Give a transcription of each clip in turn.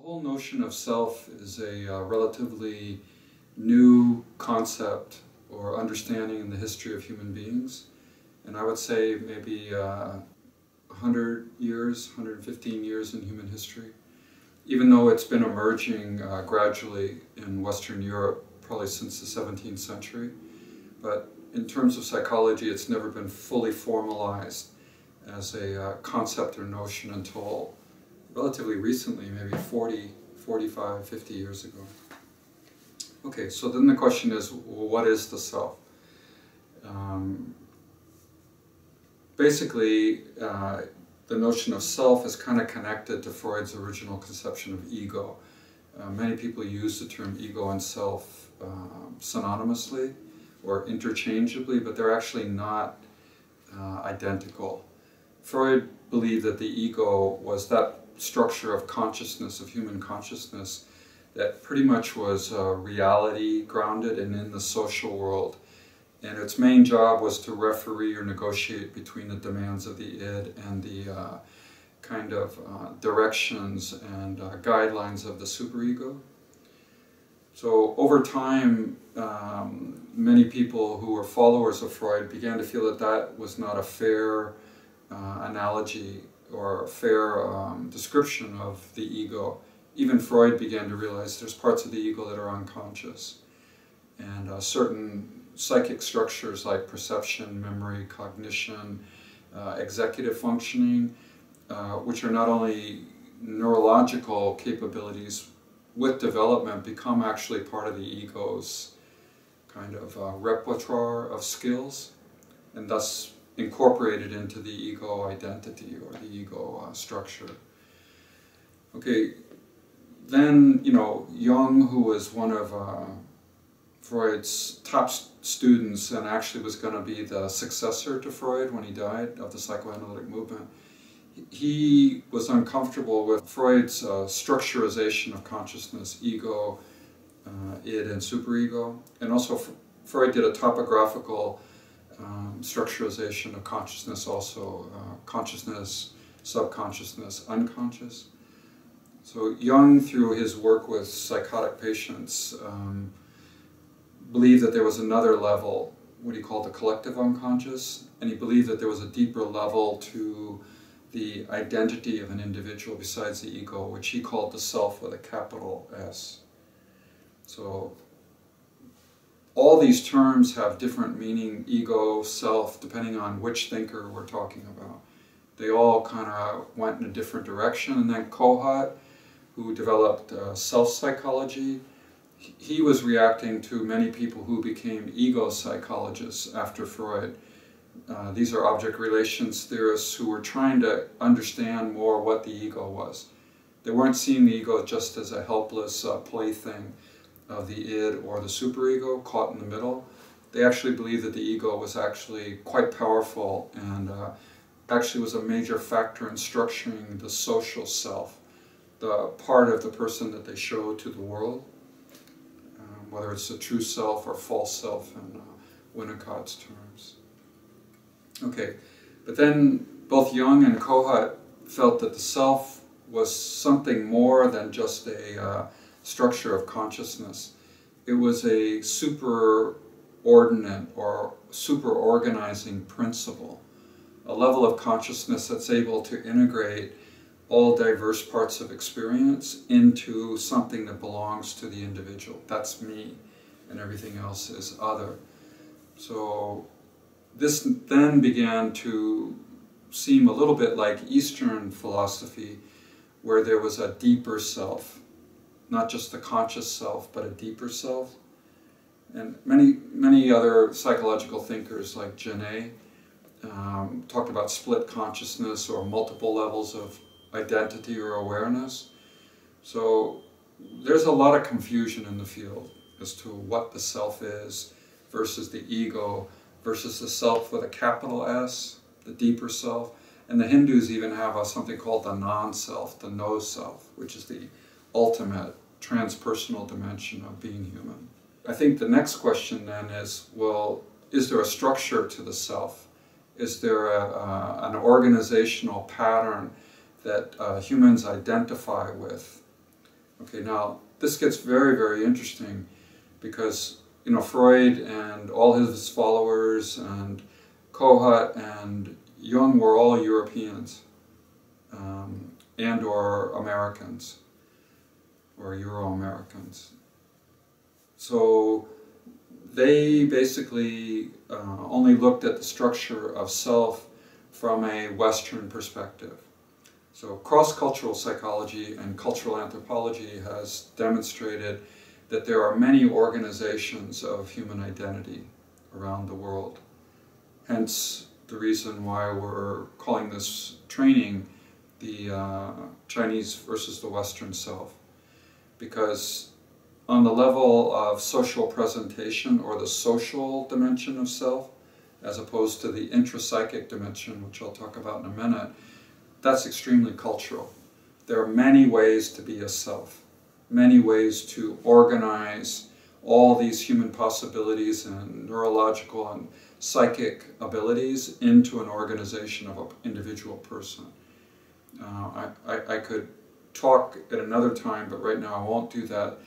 whole notion of self is a relatively new concept or understanding in the history of human beings. And I would say maybe 100 years, 115 years in human history. Even though it's been emerging gradually in Western Europe, probably since the 17th century. But in terms of psychology, it's never been fully formalized as a concept or notion until relatively recently, maybe 40, 45, 50 years ago. Okay, so then the question is, well, what is the self? Basically, the notion of self is kind of connected to Freud's original conception of ego. Many people use the term ego and self synonymously or interchangeably, but they're actually not identical. Freud believed that the ego was that structure of consciousness, of human consciousness, that pretty much was reality grounded and in the social world. And its main job was to referee or negotiate between the demands of the id and the kind of directions and guidelines of the superego. So over time, many people who were followers of Freud began to feel that that was not a fair analogy or a fair description of the ego. Even Freud began to realize there's parts of the ego that are unconscious. And certain psychic structures like perception, memory, cognition, executive functioning, which are not only neurological capabilities with development, become actually part of the ego's kind of repertoire of skills, and thus incorporated into the ego identity or the ego structure. Okay, then, Jung, who was one of Freud's top students and actually was going to be the successor to Freud when he died of the psychoanalytic movement, he was uncomfortable with Freud's structurization of consciousness, ego, id, and superego. And also Freud did a topographical structurization of consciousness also, consciousness, subconsciousness, unconscious. So Jung, through his work with psychotic patients, believed that there was another level, what he called the collective unconscious, and he believed that there was a deeper level to the identity of an individual besides the ego, which he called the self with a capital S. So all these terms have different meaning, ego, self, depending on which thinker we're talking about. They all kind of went in a different direction, and then Kohut, who developed self-psychology, he was reacting to many people who became ego psychologists after Freud. These are object relations theorists who were trying to understand more what the ego was. They weren't seeing the ego just as a helpless plaything of the id or the superego caught in the middle. They actually believed that the ego was actually quite powerful and actually was a major factor in structuring the social self, the part of the person that they show to the world, whether it's the true self or false self in Winnicott's terms. Okay, but then both Jung and Kohut felt that the self was something more than just a structure of consciousness. It was a superordinate or super-organizing principle, a level of consciousness that's able to integrate all diverse parts of experience into something that belongs to the individual. That's me, and everything else is other. So this then began to seem a little bit like Eastern philosophy, where there was a deeper self, not just the conscious self, but a deeper self. And many other psychological thinkers like Genet talked about split consciousness or multiple levels of identity or awareness. So there's a lot of confusion in the field as to what the self is versus the ego versus the self with a capital S, the deeper self. And the Hindus even have something called the non-self, the no-self, which is the ultimate transpersonal dimension of being human. I think the next question then is, well, is there a structure to the self? Is there an organizational pattern that humans identify with? Okay, now this gets very, very interesting because, you know, Freud and all his followers and Kohut and Jung were all Europeans and or Americans or Euro-Americans. So they basically only looked at the structure of self from a Western perspective. So cross-cultural psychology and cultural anthropology has demonstrated that there are many organizations of human identity around the world. Hence the reason why we're calling this training the Chinese versus the Western self. Because on the level of social presentation, or the social dimension of self, as opposed to the intrapsychic dimension, which I'll talk about in a minute, that's extremely cultural. There are many ways to be a self, many ways to organize all these human possibilities and neurological and psychic abilities into an organization of an individual person. I could talk at another time, but right now I won't do that.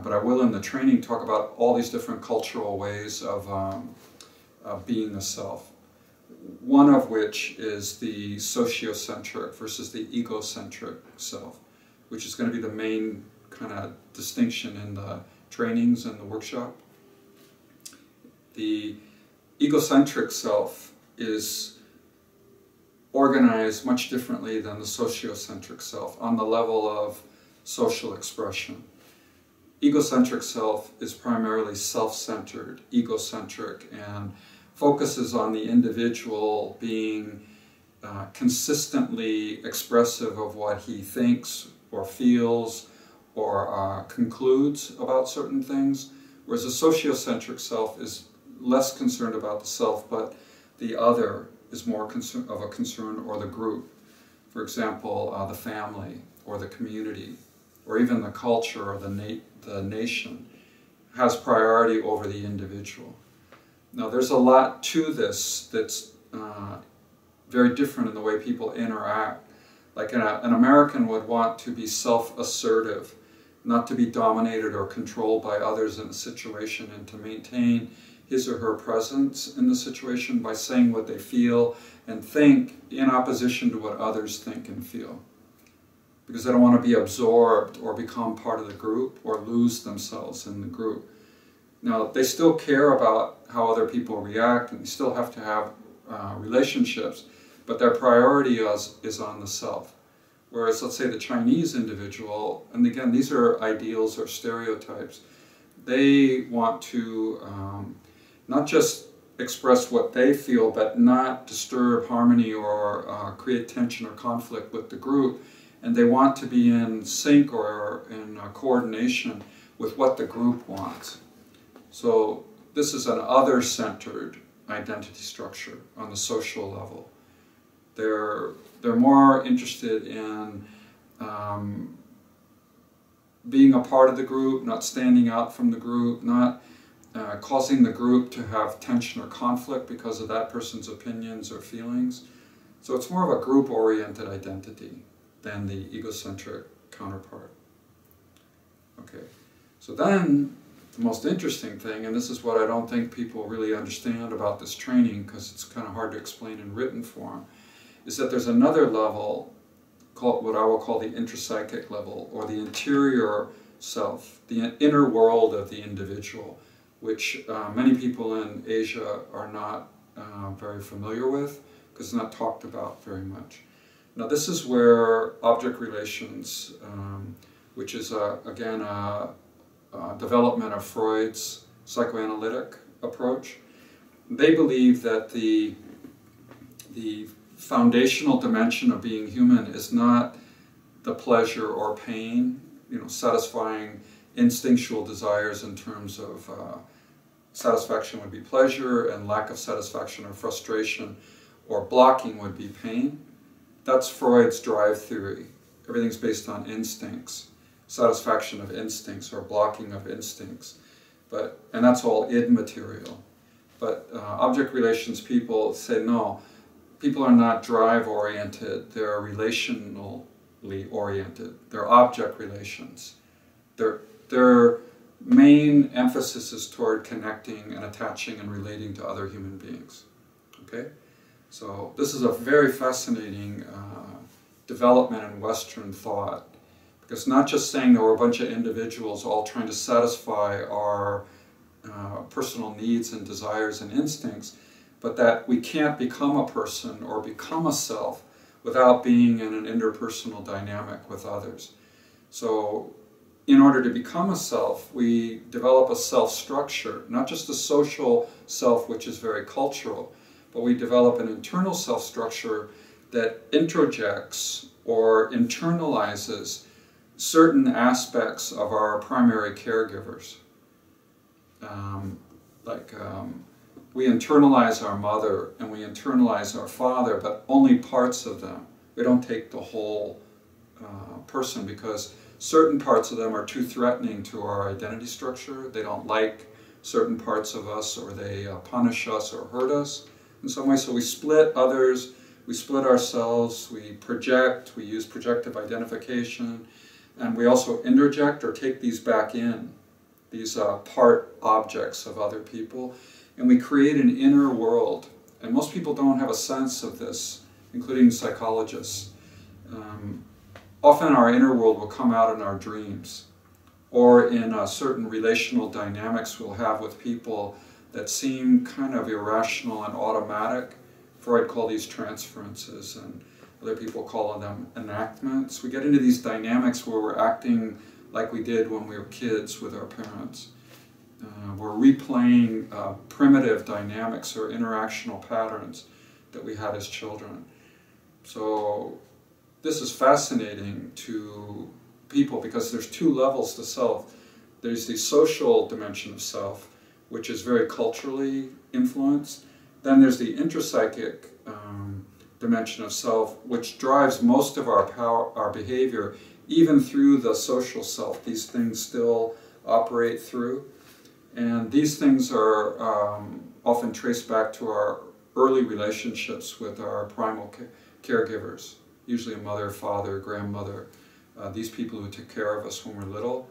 But I will in the training talk about all these different cultural ways of being a self. One of which is the sociocentric versus the egocentric self, which is going to be the main kind of distinction in the trainings and the workshop. The egocentric self is organized much differently than the sociocentric self on the level of social expression. Egocentric self is primarily self-centered, egocentric, and focuses on the individual being consistently expressive of what he thinks or feels or concludes about certain things, whereas the sociocentric self is less concerned about the self, but the other is more of a concern, or the group. For example, the family or the community, or even the culture or the nation has priority over the individual. Now there's a lot to this that's very different in the way people interact. Like an American would want to be self-assertive, not to be dominated or controlled by others in a situation, and to maintain his or her presence in the situation by saying what they feel and think in opposition to what others think and feel. Because they don't want to be absorbed or become part of the group or lose themselves in the group. Now, they still care about how other people react, and they still have to have relationships, but their priority is on the self. Whereas, let's say, the Chinese individual, and again, these are ideals or stereotypes, they want to not just express what they feel, but not disturb harmony or create tension or conflict with the group. And they want to be in sync or in coordination with what the group wants. So this is an other-centered identity structure on the social level. They're more interested in being a part of the group, not standing out from the group, not causing the group to have tension or conflict because of that person's opinions or feelings. So it's more of a group-oriented identity than the egocentric counterpart. Okay, so then the most interesting thing, and this is what I don't think people really understand about this training because it's kind of hard to explain in written form, is that there's another level called what I will call the intrapsychic level, or the interior self, the inner world of the individual, which many people in Asia are not very familiar with because it's not talked about very much. Now this is where object relations, which is again a development of Freud's psychoanalytic approach, they believe that the foundational dimension of being human is not the pleasure or pain, satisfying instinctual desires in terms of satisfaction would be pleasure, and lack of satisfaction or frustration or blocking would be pain. That's Freud's drive theory. Everything's based on instincts, satisfaction of instincts or blocking of instincts. And that's all id material. But object relations people say no, people are not drive-oriented, they're relational oriented. They're object relations. Their main emphasis is toward connecting and attaching and relating to other human beings. Okay? So this is a very fascinating development in Western thought, because not just saying there were a bunch of individuals all trying to satisfy our personal needs and desires and instincts, but that we can't become a person or become a self without being in an interpersonal dynamic with others. So in order to become a self, we develop a self-structure, not just a social self, which is very cultural, but we develop an internal self-structure that introjects or internalizes certain aspects of our primary caregivers. We internalize our mother and we internalize our father, but only parts of them. We don't take the whole person, because certain parts of them are too threatening to our identity structure. They don't like certain parts of us, or they punish us or hurt us in some way. So we split others, we split ourselves, we project, we use projective identification, and we also interject or take these back in, these part objects of other people, and we create an inner world. And most people don't have a sense of this, including psychologists. Often our inner world will come out in our dreams, or in certain relational dynamics we'll have with people that seem kind of irrational and automatic. Freud called these transferences, and other people call them enactments. We get into these dynamics where we're acting like we did when we were kids with our parents. We're replaying primitive dynamics or interactional patterns that we had as children. So this is fascinating to people because there's two levels to self. There's the social dimension of self, which is very culturally influenced. Then there's the intrapsychic dimension of self, which drives most of our behavior, even through the social self. These things still operate through. And these things are often traced back to our early relationships with our primal caregivers, usually a mother, father, grandmother, these people who took care of us when we were little.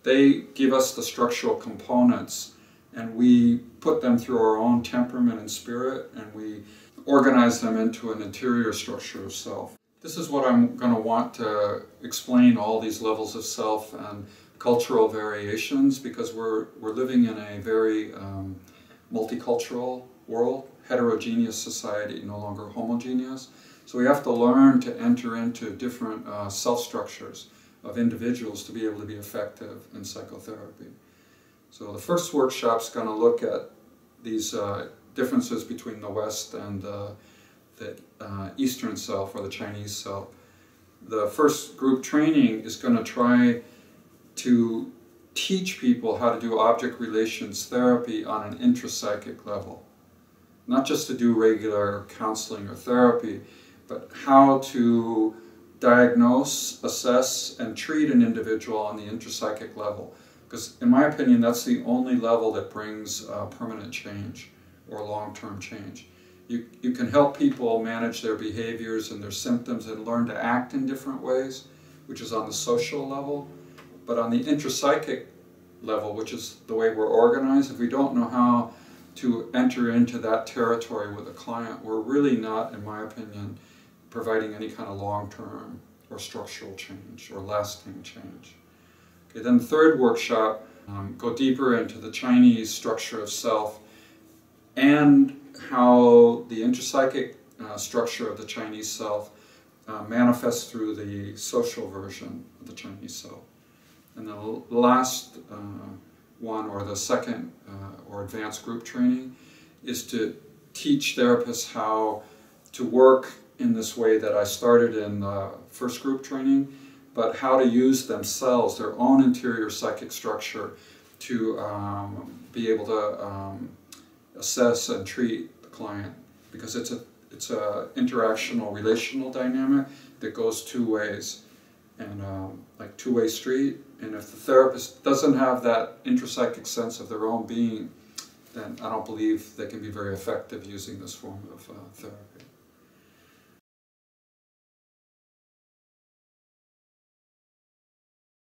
They give us the structural components, and we put them through our own temperament and spirit, and we organize them into an interior structure of self. This is what I'm going to want to explain, all these levels of self and cultural variations, because we're living in a very multicultural world, heterogeneous society, no longer homogeneous. So we have to learn to enter into different self-structures of individuals to be able to be effective in psychotherapy. So the first workshop is going to look at these differences between the West and the Eastern self, or the Chinese self. The first group training is going to try to teach people how to do object relations therapy on an intrapsychic level. Not just to do regular counseling or therapy, but how to diagnose, assess, and treat an individual on the intrapsychic level. Because in my opinion, that's the only level that brings permanent change or long-term change. You can help people manage their behaviors and their symptoms and learn to act in different ways, which is on the social level. But on the intrapsychic level, which is the way we're organized, if we don't know how to enter into that territory with a client, we're really not, in my opinion, providing any kind of long-term or structural change or lasting change. Okay, then the third workshop, go deeper into the Chinese structure of self and how the intrapsychic structure of the Chinese self manifests through the social version of the Chinese self. And the last one, or the second or advanced group training, is to teach therapists how to work in this way that I started in the first group training, but how to use themselves, their own interior psychic structure, to be able to assess and treat the client, because it's a interactional, relational dynamic that goes two ways, and like two-way street. And if the therapist doesn't have that intrapsychic sense of their own being, then I don't believe they can be very effective using this form of therapy.